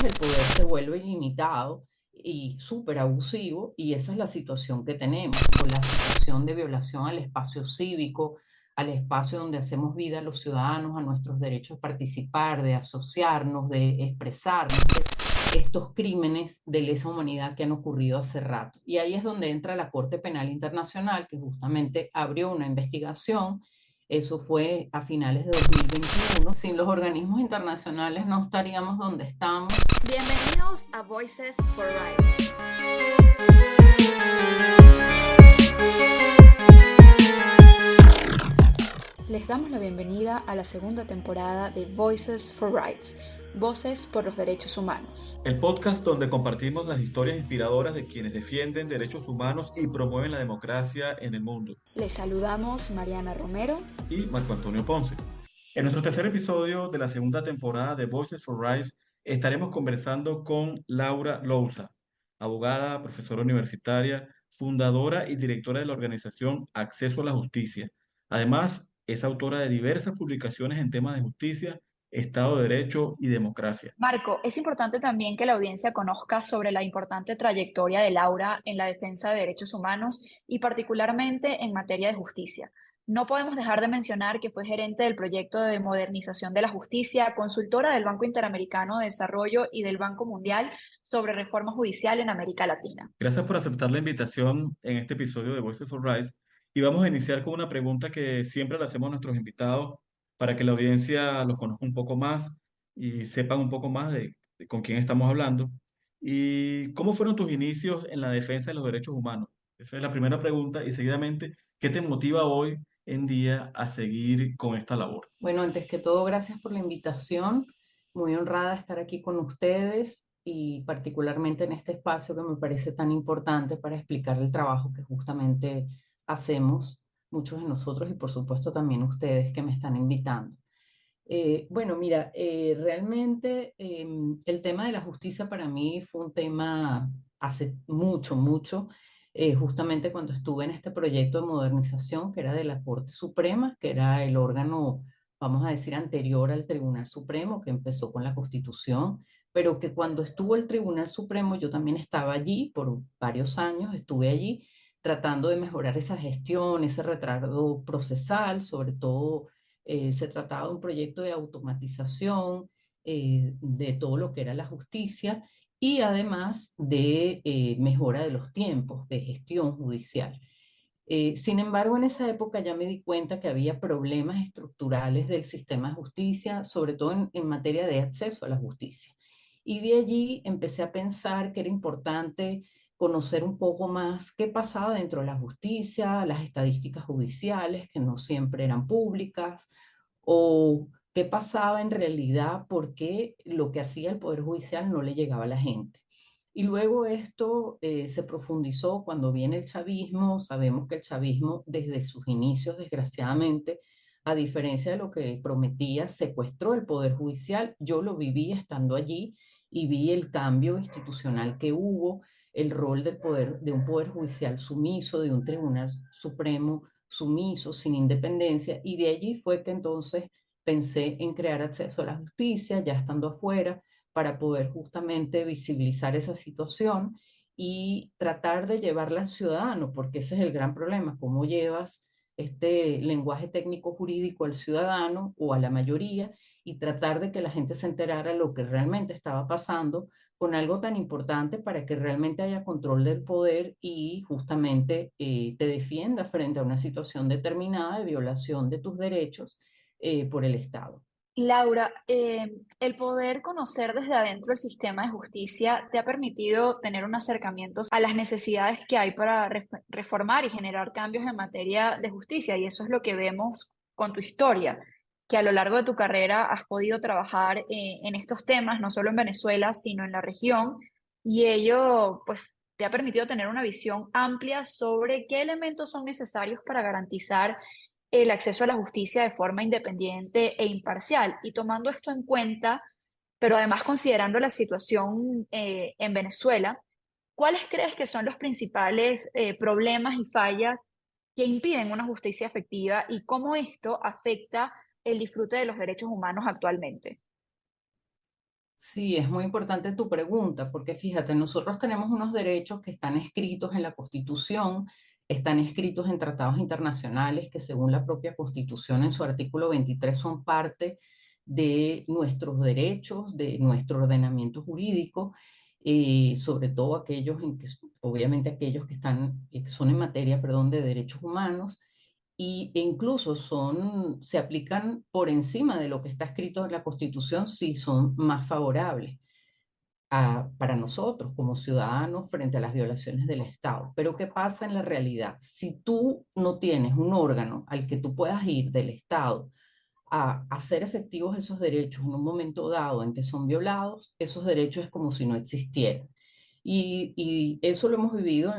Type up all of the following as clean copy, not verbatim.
pues el poder se vuelve ilimitado y súper abusivo, y esa es la situación que tenemos, o la situación de violación al espacio cívico, al espacio donde hacemos vida los ciudadanos, a nuestros derechos de participar, de asociarnos, de expresarnos, de estos crímenes de lesa humanidad que han ocurrido hace rato. Y ahí es donde entra la Corte Penal Internacional, que justamente abrió una investigación. Eso fue a finales de 2021. Sin los organismos internacionales no estaríamos donde estamos. Bienvenidos a Voices for Rights. Les damos la bienvenida a la segunda temporada de Voices for Rights, Voces por los Derechos Humanos. El podcast donde compartimos las historias inspiradoras de quienes defienden derechos humanos y promueven la democracia en el mundo. Les saludamos Mariana Romero Y Marco Antonio Ponce. En nuestro tercer episodio de la segunda temporada de Voices for Rights estaremos conversando con Laura Louza, abogada, profesora universitaria, fundadora y directora de la organización Acceso a la Justicia. Además, es autora de diversas publicaciones en temas de justicia, Estado de Derecho y democracia. Marco, es importante también que la audiencia conozca sobre la importante trayectoria de Laura en la defensa de derechos humanos y particularmente en materia de justicia. No podemos dejar de mencionar que fue gerente del proyecto de modernización de la justicia, consultora del Banco Interamericano de Desarrollo y del Banco Mundial sobre reforma judicial en América Latina. Gracias por aceptar la invitación en este episodio de Voices for Rights. Y vamos a iniciar con una pregunta que siempre le hacemos a nuestros invitados para que la audiencia los conozca un poco más y sepan un poco más de con quién estamos hablando. ¿Y cómo fueron tus inicios en la defensa de los derechos humanos? Esa es la primera pregunta. Y seguidamente, ¿qué te motiva hoy en día a seguir con esta labor? Bueno, antes que todo, gracias por la invitación. Muy honrada de estar aquí con ustedes y particularmente en este espacio que me parece tan importante para explicar el trabajo que justamente hacemos muchos de nosotros y por supuesto también ustedes que me están invitando. Bueno, mira, realmente el tema de la justicia para mí fue un tema hace mucho, mucho, justamente cuando estuve en este proyecto de modernización que era de la Corte Suprema, que era el órgano, vamos a decir, anterior al Tribunal Supremo, que empezó con la Constitución, pero que cuando estuvo el Tribunal Supremo yo también estaba allí por varios años, estuve allí tratando de mejorar esa gestión, ese retardo procesal, sobre todo se trataba de un proyecto de automatización de todo lo que era la justicia y además de mejora de los tiempos de gestión judicial. Sin embargo, en esa época ya me di cuenta que había problemas estructurales del sistema de justicia, sobre todo en materia de acceso a la justicia. Y de allí empecé a pensar que era importante conocer un poco más qué pasaba dentro de la justicia, las estadísticas judiciales, que no siempre eran públicas, o qué pasaba en realidad, porque lo que hacía el Poder Judicial no le llegaba a la gente. Y luego esto se profundizó cuando viene el chavismo. Sabemos que el chavismo desde sus inicios, desgraciadamente, a diferencia de lo que prometía, secuestró el Poder Judicial. Yo lo viví estando allí y vi el cambio institucional que hubo, el rol del poder, de un Poder Judicial sumiso, de un Tribunal Supremo sumiso, sin independencia, y de allí fue que entonces pensé en crear acceso a la justicia, ya estando afuera, para poder justamente visibilizar esa situación y tratar de llevarla al ciudadano, porque ese es el gran problema, cómo llevas este lenguaje técnico jurídico al ciudadano o a la mayoría y tratar de que la gente se enterara lo que realmente estaba pasando con algo tan importante para que realmente haya control del poder y justamente te defienda frente a una situación determinada de violación de tus derechos por el Estado. Laura, el poder conocer desde adentro el sistema de justicia te ha permitido tener un acercamiento a las necesidades que hay para reformar y generar cambios en materia de justicia, y eso es lo que vemos con tu historia, que a lo largo de tu carrera has podido trabajar en estos temas, no solo en Venezuela, sino en la región, y ello pues te ha permitido tener una visión amplia sobre qué elementos son necesarios para garantizar el acceso a la justicia de forma independiente e imparcial. Y tomando esto en cuenta, pero además considerando la situación en Venezuela, ¿cuáles crees que son los principales problemas y fallas que impiden una justicia efectiva y cómo esto afecta el disfrute de los derechos humanos actualmente? Sí, es muy importante tu pregunta, porque fíjate, nosotros tenemos unos derechos que están escritos en la Constitución, están escritos en tratados internacionales que según la propia Constitución en su artículo 23 son parte de nuestros derechos, de nuestro ordenamiento jurídico, sobre todo aquellos en que, obviamente aquellos que están, que son en materia, perdón, de derechos humanos e incluso se aplican por encima de lo que está escrito en la Constitución si son más favorables para nosotros como ciudadanos frente a las violaciones del Estado. Pero ¿qué pasa en la realidad? Si tú no tienes un órgano al que tú puedas ir del Estado a hacer efectivos esos derechos en un momento dado en que son violados, esos derechos es como si no existieran. Y eso lo hemos vivido,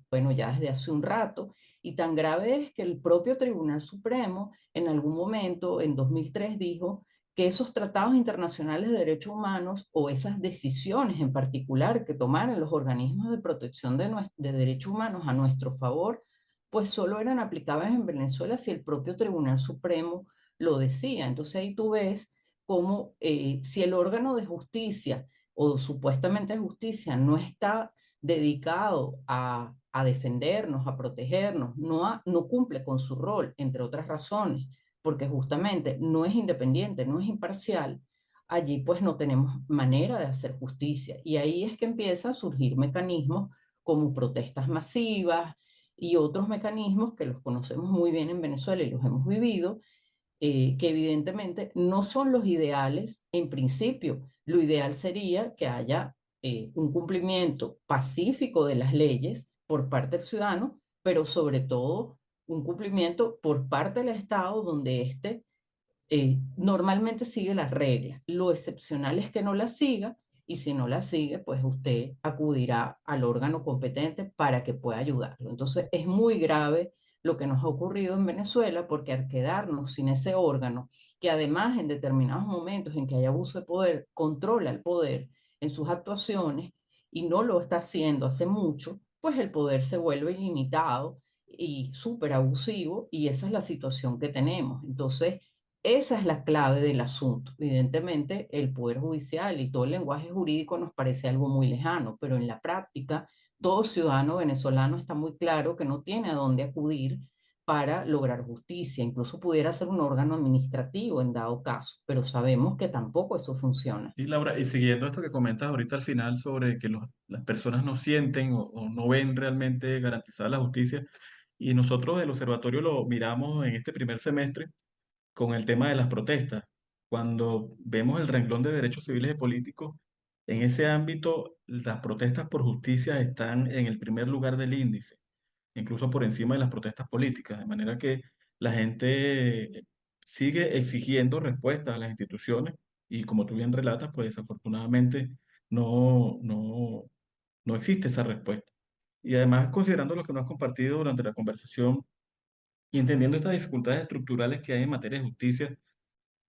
bueno, ya desde hace un rato, y tan grave es que el propio Tribunal Supremo en algún momento, en 2003, dijo que esos tratados internacionales de derechos humanos o esas decisiones en particular que tomaran los organismos de protección de derechos humanos a nuestro favor, pues solo eran aplicables en Venezuela si el propio Tribunal Supremo lo decía. Entonces ahí tú ves cómo si el órgano de justicia o supuestamente justicia no está dedicado a defendernos, a protegernos, no cumple con su rol, entre otras razones, porque justamente no es independiente, no es imparcial, allí pues no tenemos manera de hacer justicia. Y ahí es que empiezan a surgir mecanismos como protestas masivas y otros mecanismos que los conocemos muy bien en Venezuela y los hemos vivido, que evidentemente no son los ideales en principio. Lo ideal sería que haya un cumplimiento pacífico de las leyes por parte del ciudadano, pero sobre todo un cumplimiento por parte del Estado donde éste normalmente sigue las reglas. Lo excepcional es que no las siga y si no las sigue, pues usted acudirá al órgano competente para que pueda ayudarlo. Entonces es muy grave lo que nos ha ocurrido en Venezuela porque al quedarnos sin ese órgano, que además en determinados momentos en que hay abuso de poder, controla el poder en sus actuaciones y no lo está haciendo hace mucho, pues el poder se vuelve ilimitado y súper abusivo y esa es la situación que tenemos. Entonces, esa es la clave del asunto. Evidentemente, el Poder Judicial y todo el lenguaje jurídico nos parece algo muy lejano, pero en la práctica, todo ciudadano venezolano está muy claro que no tiene a dónde acudir para lograr justicia. Incluso pudiera ser un órgano administrativo en dado caso, pero sabemos que tampoco eso funciona. Sí, Laura, y siguiendo esto que comentas ahorita al final sobre que las personas no sienten o no ven realmente garantizada la justicia, y nosotros del observatorio lo miramos en este primer semestre con el tema de las protestas. Cuando vemos el renglón de derechos civiles y políticos, en ese ámbito las protestas por justicia están en el primer lugar del índice, incluso por encima de las protestas políticas, de manera que la gente sigue exigiendo respuestas a las instituciones y como tú bien relatas, pues desafortunadamente no, no existe esa respuesta. Y además, considerando lo que nos has compartido durante la conversación y entendiendo estas dificultades estructurales que hay en materia de justicia,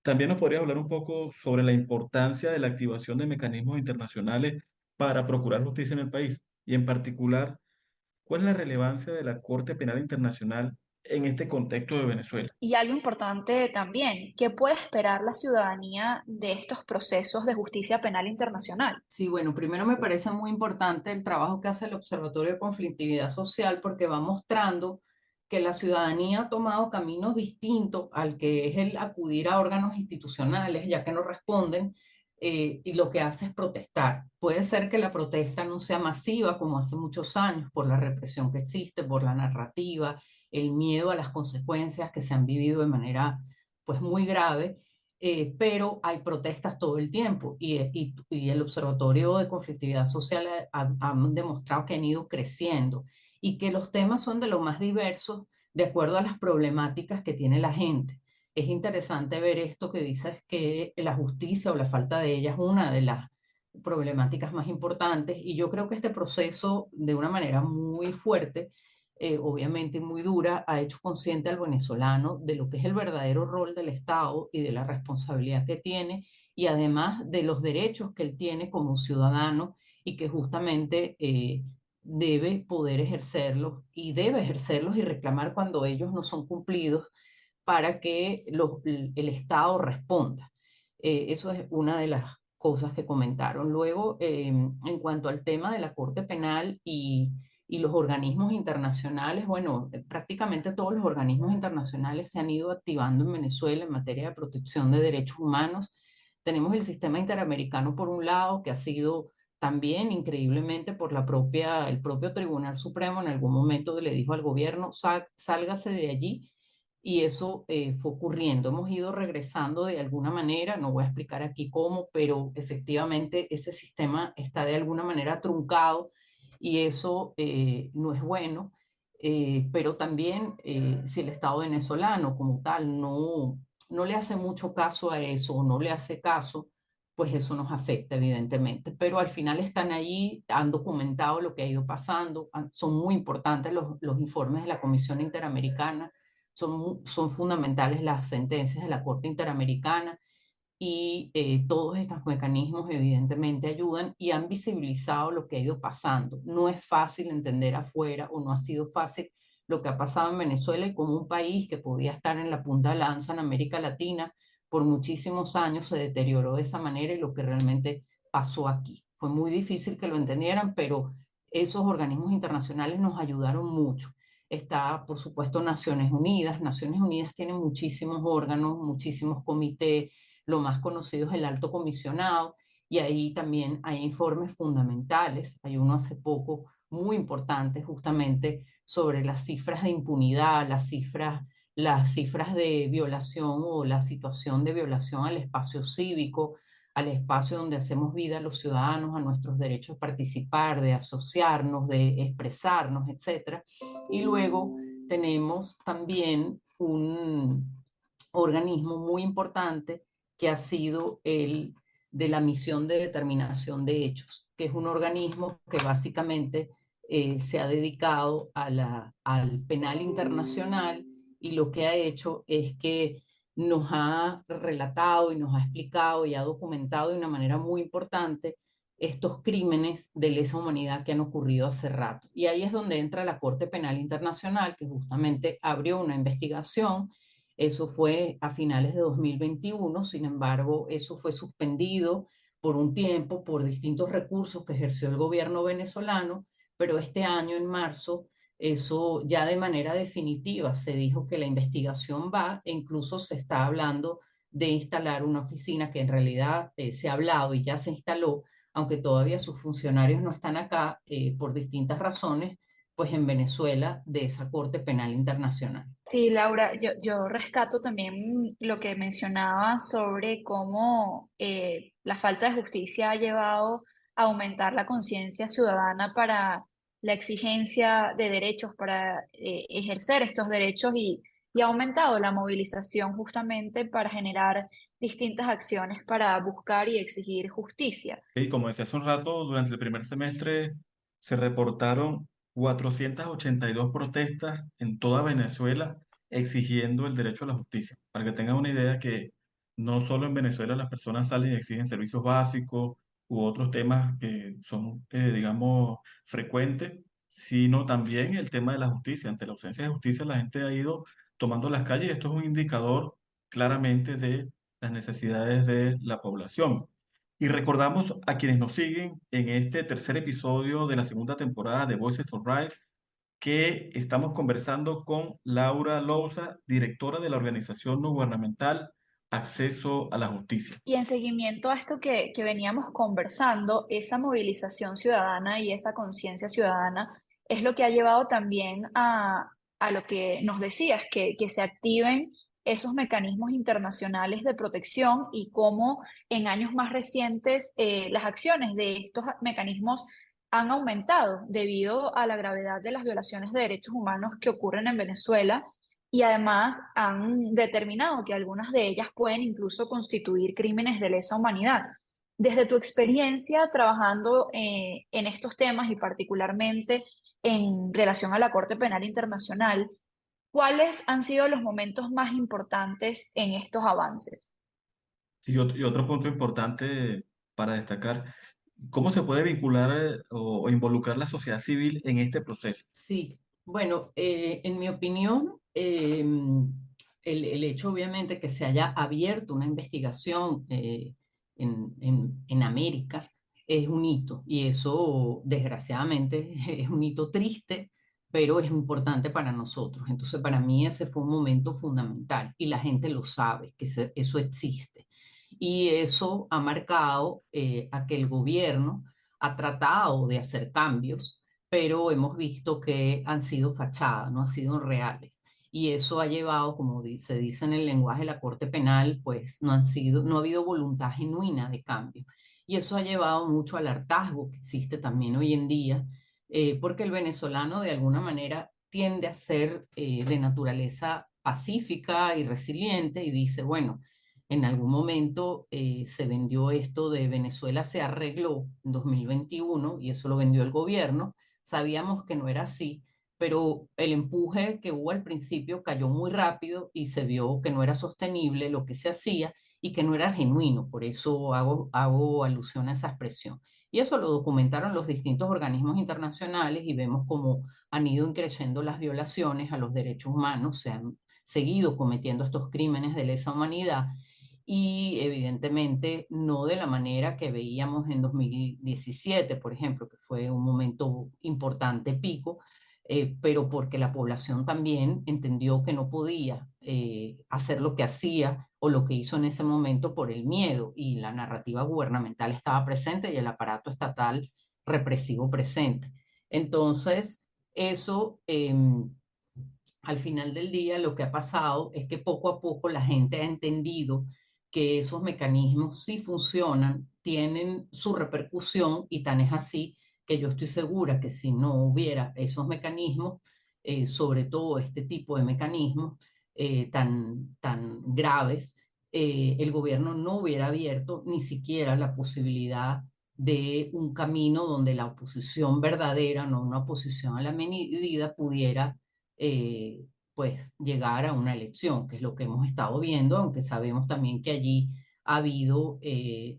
también nos podrías hablar un poco sobre la importancia de la activación de mecanismos internacionales para procurar justicia en el país y en particular, ¿cuál es la relevancia de la Corte Penal Internacional en este contexto de Venezuela? Y algo importante también, ¿qué puede esperar la ciudadanía de estos procesos de justicia penal internacional? Sí, bueno, primero me parece muy importante el trabajo que hace el Observatorio de Conflictividad Social porque va mostrando que la ciudadanía ha tomado caminos distintos al que es el acudir a órganos institucionales, ya que no responden, y lo que hace es protestar. Puede ser que la protesta no sea masiva como hace muchos años por la represión que existe, por la narrativa, el miedo a las consecuencias que se han vivido de manera pues muy grave, pero hay protestas todo el tiempo y el Observatorio de Conflictividad Social han demostrado que han ido creciendo y que los temas son de lo más diversos de acuerdo a las problemáticas que tiene la gente. Es interesante ver esto que dices que la justicia o la falta de ella es una de las problemáticas más importantes y yo creo que este proceso de una manera muy fuerte, obviamente muy dura, ha hecho consciente al venezolano de lo que es el verdadero rol del Estado y de la responsabilidad que tiene y además de los derechos que él tiene como ciudadano y que justamente debe poder ejercerlos y debe ejercerlos y reclamar cuando ellos no son cumplidos para que el Estado responda. Eso es una de las cosas que comentaron. Luego, en cuanto al tema de la Corte Penal y los organismos internacionales, bueno, prácticamente todos los organismos internacionales se han ido activando en Venezuela en materia de protección de derechos humanos. Tenemos el sistema interamericano por un lado, que ha sido también increíblemente por el propio Tribunal Supremo en algún momento le dijo al gobierno, sálgase de allí, y eso fue ocurriendo. Hemos ido regresando de alguna manera, no voy a explicar aquí cómo, pero efectivamente ese sistema está de alguna manera truncado y eso no es bueno. Pero también si el Estado venezolano como tal no le hace mucho caso a eso o no le hace caso, pues eso nos afecta evidentemente. Pero al final están allí, han documentado lo que ha ido pasando, son muy importantes los informes de la Comisión Interamericana, son fundamentales las sentencias de la Corte Interamericana y todos estos mecanismos evidentemente ayudan y han visibilizado lo que ha ido pasando. No es fácil entender afuera o no ha sido fácil lo que ha pasado en Venezuela y como un país que podía estar en la punta de la lanza en América Latina por muchísimos años se deterioró de esa manera y lo que realmente pasó aquí. Fue muy difícil que lo entendieran, pero esos organismos internacionales nos ayudaron mucho. Está, por supuesto, Naciones Unidas. Naciones Unidas tiene muchísimos órganos, muchísimos comités. Lo más conocido es el Alto Comisionado, y ahí también hay informes fundamentales. Hay uno hace poco muy importante justamente sobre las cifras de impunidad, las cifras de violación o la situación de violación al espacio cívico, al espacio donde hacemos vida los ciudadanos, a nuestros derechos de participar, de asociarnos, de expresarnos, etcétera. Y luego tenemos también un organismo muy importante que ha sido el de la Misión de Determinación de Hechos, que es un organismo que básicamente se ha dedicado al penal internacional y lo que ha hecho es que nos ha relatado y nos ha explicado y ha documentado de una manera muy importante estos crímenes de lesa humanidad que han ocurrido hace rato. Y ahí es donde entra la Corte Penal Internacional, que justamente abrió una investigación. Eso fue a finales de 2021, sin embargo, eso fue suspendido por un tiempo por distintos recursos que ejerció el gobierno venezolano, pero este año, en marzo, eso ya de manera definitiva se dijo que la investigación va e incluso se está hablando de instalar una oficina que en realidad se ha hablado y ya se instaló, aunque todavía sus funcionarios no están acá por distintas razones, pues en Venezuela, de esa Corte Penal Internacional. Sí, Laura, yo rescato también lo que mencionaba sobre cómo la falta de justicia ha llevado a aumentar la conciencia ciudadana para la exigencia de derechos, para ejercer estos derechos y ha aumentado la movilización justamente para generar distintas acciones para buscar y exigir justicia. Y como decía hace un rato, durante el primer semestre se reportaron 482 protestas en toda Venezuela exigiendo el derecho a la justicia. Para que tengan una idea que no solo en Venezuela las personas salen y exigen servicios básicos u otros temas que son, digamos, frecuentes, sino también el tema de la justicia. Ante la ausencia de justicia, la gente ha ido tomando las calles y esto es un indicador claramente de las necesidades de la población. Y recordamos a quienes nos siguen en este tercer episodio de la segunda temporada de Voices for Rights que estamos conversando con Laura Louza, directora de la organización no gubernamental Acceso a la Justicia. Y en seguimiento a esto que veníamos conversando, esa movilización ciudadana y esa conciencia ciudadana es lo que ha llevado también a lo que nos decías, que se activen esos mecanismos internacionales de protección y cómo en años más recientes las acciones de estos mecanismos han aumentado debido a la gravedad de las violaciones de derechos humanos que ocurren en Venezuela y además han determinado que algunas de ellas pueden incluso constituir crímenes de lesa humanidad. Desde tu experiencia trabajando en estos temas y particularmente en relación a la Corte Penal Internacional, ¿cuáles han sido los momentos más importantes en estos avances? Sí, y otro punto importante para destacar, ¿cómo se puede vincular o involucrar la sociedad civil en este proceso? Sí, bueno, en mi opinión, el hecho obviamente que se haya abierto una investigación en América, es un hito. Y eso, desgraciadamente, es un hito triste, pero es importante para nosotros. Entonces, para mí ese fue un momento fundamental y la gente lo sabe, que eso existe. Y eso ha marcado a que el gobierno ha tratado de hacer cambios, pero hemos visto que han sido fachadas, no han sido reales. Y eso ha llevado, como se dice en el lenguaje de la Corte Penal, pues no ha habido voluntad genuina de cambio. Y eso ha llevado mucho al hartazgo que existe también hoy en día, porque el venezolano de alguna manera tiende a ser de naturaleza pacífica y resiliente y dice, bueno, en algún momento se vendió esto de Venezuela se arregló en 2021 y eso lo vendió el gobierno. Sabíamos que no era así, pero el empuje que hubo al principio cayó muy rápido y se vio que no era sostenible lo que se hacía y que no era genuino. Por eso hago alusión a esa expresión. Y eso lo documentaron los distintos organismos internacionales y vemos cómo han ido creciendo las violaciones a los derechos humanos, se han seguido cometiendo estos crímenes de lesa humanidad y evidentemente no de la manera que veíamos en 2017, por ejemplo, que fue un momento importante, pico, pero porque la población también entendió que no podía hacer lo que hacía o lo que hizo en ese momento por el miedo y la narrativa gubernamental estaba presente y el aparato estatal represivo presente. Entonces, eso al final del día lo que ha pasado es que poco a poco la gente ha entendido que esos mecanismos sí funcionan, tienen su repercusión y tan es así que yo estoy segura que si no hubiera esos mecanismos, sobre todo este tipo de mecanismos tan graves, el gobierno no hubiera abierto ni siquiera la posibilidad de un camino donde la oposición verdadera, no una oposición a la medida, pudiera eh, pues llegar a una elección, que es lo que hemos estado viendo, aunque sabemos también que allí ha habido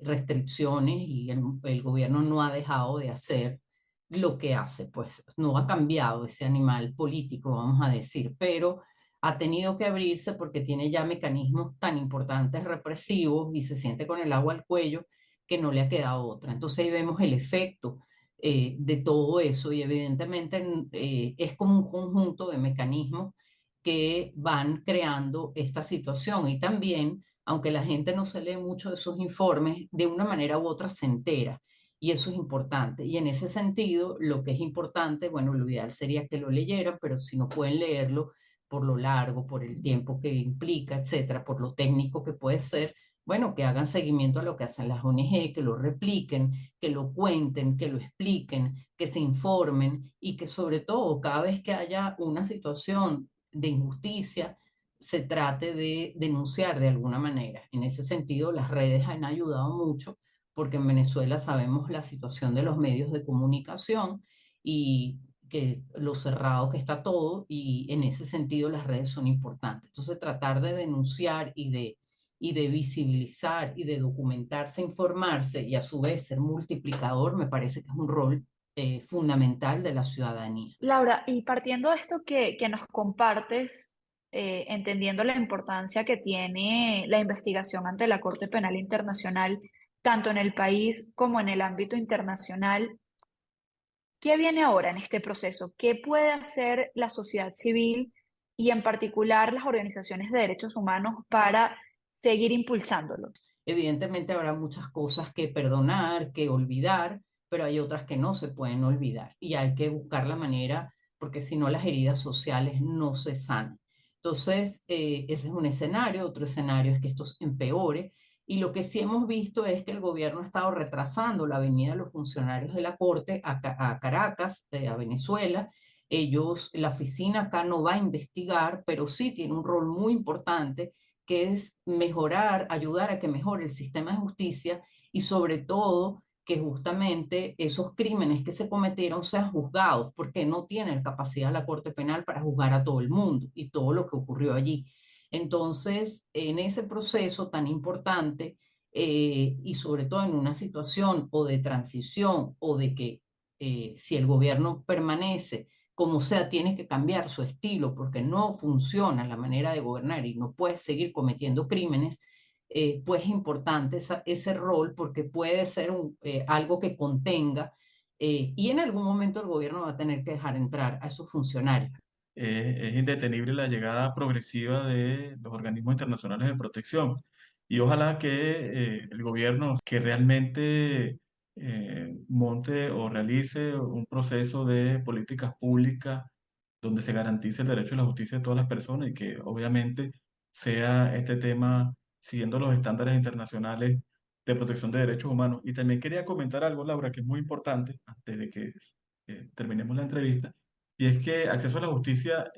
restricciones y el gobierno no ha dejado de hacer lo que hace, pues no ha cambiado ese animal político, vamos a decir, pero ha tenido que abrirse porque tiene ya mecanismos tan importantes represivos y se siente con el agua al cuello que no le ha quedado otra. Entonces ahí vemos el efecto de todo eso y evidentemente es como un conjunto de mecanismos que van creando esta situación y también, aunque la gente no se lee mucho de esos informes, de una manera u otra se entera y eso es importante. Y en ese sentido, lo que es importante, bueno, lo ideal sería que lo leyeran, pero si no pueden leerlo por lo largo, por el tiempo que implica, etcétera, por lo técnico que puede ser, bueno, que hagan seguimiento a lo que hacen las ONG, que lo repliquen, que lo cuenten, que lo expliquen, que se informen y que sobre todo cada vez que haya una situación de injusticia, se trate de denunciar de alguna manera. En ese sentido, las redes han ayudado mucho porque en Venezuela sabemos la situación de los medios de comunicación y que lo cerrado que está todo y en ese sentido las redes son importantes. Entonces, tratar de denunciar y de visibilizar y de documentarse, informarse y a su vez ser multiplicador, me parece que es un rol fundamental de la ciudadanía. Laura, y partiendo de esto que nos compartes, entendiendo la importancia que tiene la investigación ante la Corte Penal Internacional, tanto en el país como en el ámbito internacional, ¿qué viene ahora en este proceso? ¿Qué puede hacer la sociedad civil y en particular las organizaciones de derechos humanos para seguir impulsándolo? Evidentemente habrá muchas cosas que perdonar, que olvidar, pero hay otras que no se pueden olvidar y hay que buscar la manera, porque si no las heridas sociales no se sanan. Entonces, ese es un escenario. Otro escenario es que esto empeore y lo que sí hemos visto es que el gobierno ha estado retrasando la venida de los funcionarios de la Corte a Caracas, a Venezuela. Ellos, la oficina acá no va a investigar, pero sí tiene un rol muy importante que es mejorar, ayudar a que mejore el sistema de justicia y sobre todo que justamente esos crímenes que se cometieron sean juzgados, porque no tiene capacidad la Corte Penal para juzgar a todo el mundo y todo lo que ocurrió allí. Entonces, en ese proceso tan importante y sobre todo en una situación o de transición o de que si el gobierno permanece como sea, tiene que cambiar su estilo porque no funciona la manera de gobernar y no puede seguir cometiendo crímenes. pues es importante ese rol porque puede ser algo que contenga y en algún momento el gobierno va a tener que dejar entrar a esos funcionarios. Es indetenible la llegada progresiva de los organismos internacionales de protección. Y ojalá que el gobierno que realmente monte o realice un proceso de políticas públicas donde se garantice el derecho a la justicia de todas las personas y que obviamente sea este tema siguiendo los estándares internacionales de protección de derechos humanos. Y también quería comentar algo, Laura, que es muy importante antes de que terminemos la entrevista, y es que acceso a la justicia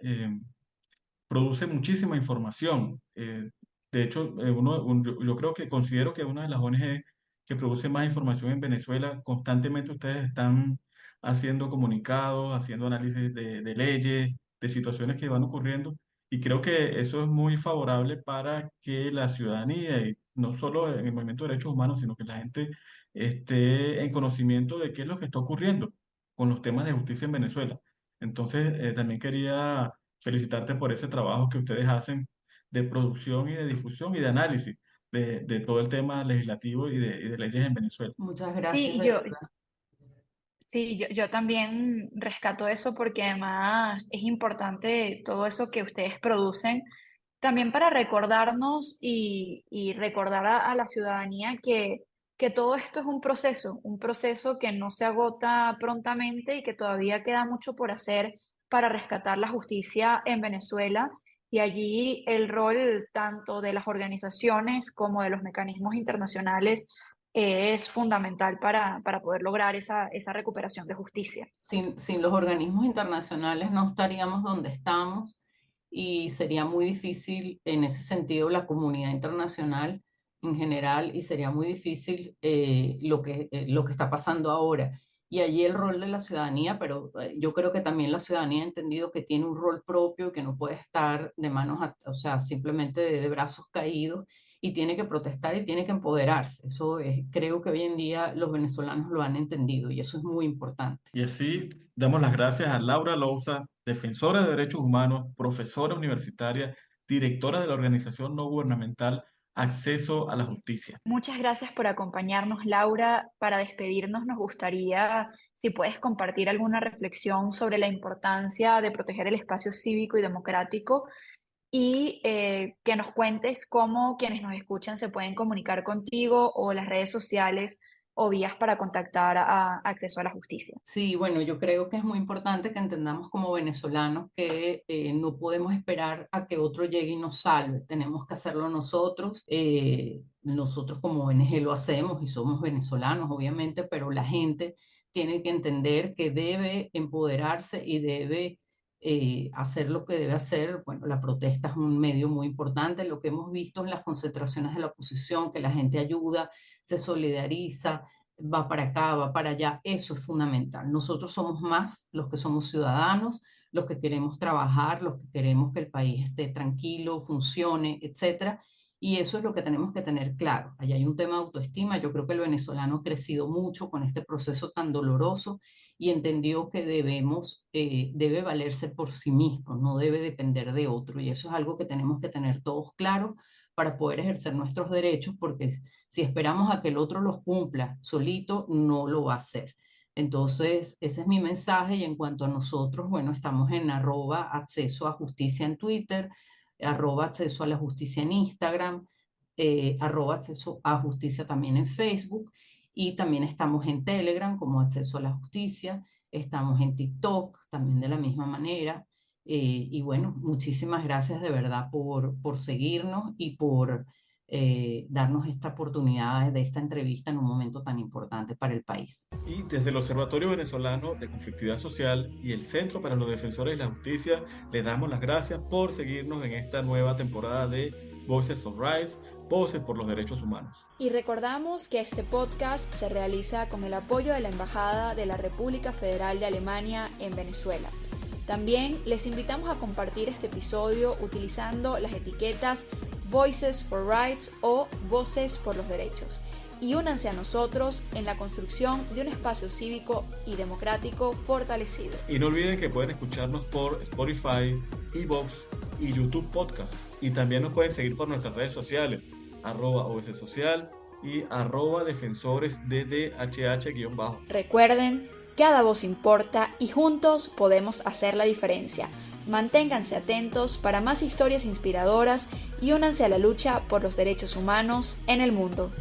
produce muchísima información. De hecho, yo creo que considero que una de las ONG que produce más información en Venezuela, constantemente ustedes están haciendo comunicados, haciendo análisis de leyes, de situaciones que van ocurriendo, y creo que eso es muy favorable para que la ciudadanía, y no solo en el movimiento de derechos humanos, sino que la gente esté en conocimiento de qué es lo que está ocurriendo con los temas de justicia en Venezuela. Entonces, también quería felicitarte por ese trabajo que ustedes hacen de producción y de difusión y de análisis de todo el tema legislativo y de leyes en Venezuela. Muchas Sí, gracias, y de verdad. yo también rescato eso porque además es importante todo eso que ustedes producen, también para recordarnos y recordar a la ciudadanía que todo esto es un proceso que no se agota prontamente y que todavía queda mucho por hacer para rescatar la justicia en Venezuela. Y allí el rol tanto de las organizaciones como de los mecanismos internacionales es fundamental para poder lograr esa recuperación de justicia. Sin los organismos internacionales no estaríamos donde estamos y sería muy difícil en ese sentido la comunidad internacional en general y sería muy difícil lo que está pasando ahora. Y allí el rol de la ciudadanía, pero yo creo que también la ciudadanía ha entendido que tiene un rol propio, que no puede estar de manos, o sea, simplemente de brazos caídos y tiene que protestar y tiene que empoderarse. Eso es, creo que hoy en día los venezolanos lo han entendido y eso es muy importante. Y así damos las gracias a Laura Louza, defensora de derechos humanos, profesora universitaria, directora de la organización no gubernamental Acceso a la Justicia. Muchas gracias por acompañarnos, Laura. Para despedirnos, nos gustaría, si puedes compartir alguna reflexión sobre la importancia de proteger el espacio cívico y democrático y que nos cuentes cómo quienes nos escuchan se pueden comunicar contigo o las redes sociales o vías para contactar a Acceso a la Justicia. Sí, bueno, yo creo que es muy importante que entendamos como venezolanos que no podemos esperar a que otro llegue y nos salve. Tenemos que hacerlo nosotros. Nosotros como ONG lo hacemos y somos venezolanos, obviamente, pero la gente tiene que entender que debe empoderarse y debe hacer lo que debe hacer. Bueno, la protesta es un medio muy importante. Lo que hemos visto en las concentraciones de la oposición, que la gente ayuda, se solidariza, va para acá, va para allá, eso es fundamental. Nosotros somos más los que somos ciudadanos, los que queremos trabajar, los que queremos que el país esté tranquilo, funcione, etcétera. Y eso es lo que tenemos que tener claro. Allá hay un tema de autoestima. Yo creo que el venezolano ha crecido mucho con este proceso tan doloroso y entendió que debe valerse por sí mismo, no debe depender de otro. Y eso es algo que tenemos que tener todos claros para poder ejercer nuestros derechos, porque si esperamos a que el otro los cumpla solito, no lo va a hacer. Entonces, ese es mi mensaje y en cuanto a nosotros, bueno, estamos en @acceso a justicia en Twitter, @acceso a la justicia en Instagram, @acceso a justicia también en Facebook y también estamos en Telegram como acceso a la justicia, estamos en TikTok también de la misma manera. Y bueno, muchísimas gracias de verdad por seguirnos y por darnos esta oportunidad de esta entrevista en un momento tan importante para el país. Y desde el Observatorio Venezolano de Conflictividad Social y el Centro para los Defensores de la Justicia, les damos las gracias por seguirnos en esta nueva temporada de Voices for Rights, Voces por los Derechos Humanos. Y recordamos que este podcast se realiza con el apoyo de la Embajada de la República Federal de Alemania en Venezuela. También les invitamos a compartir este episodio utilizando las etiquetas Voices for Rights o Voces por los Derechos. Y únanse a nosotros en la construcción de un espacio cívico y democrático fortalecido. Y no olviden que pueden escucharnos por Spotify, Evox y YouTube Podcast. Y también nos pueden seguir por nuestras redes sociales. @OSSocial y @defensoresddhh_. Recuerden, cada voz importa y juntos podemos hacer la diferencia. Manténganse atentos para más historias inspiradoras y únanse a la lucha por los derechos humanos en el mundo.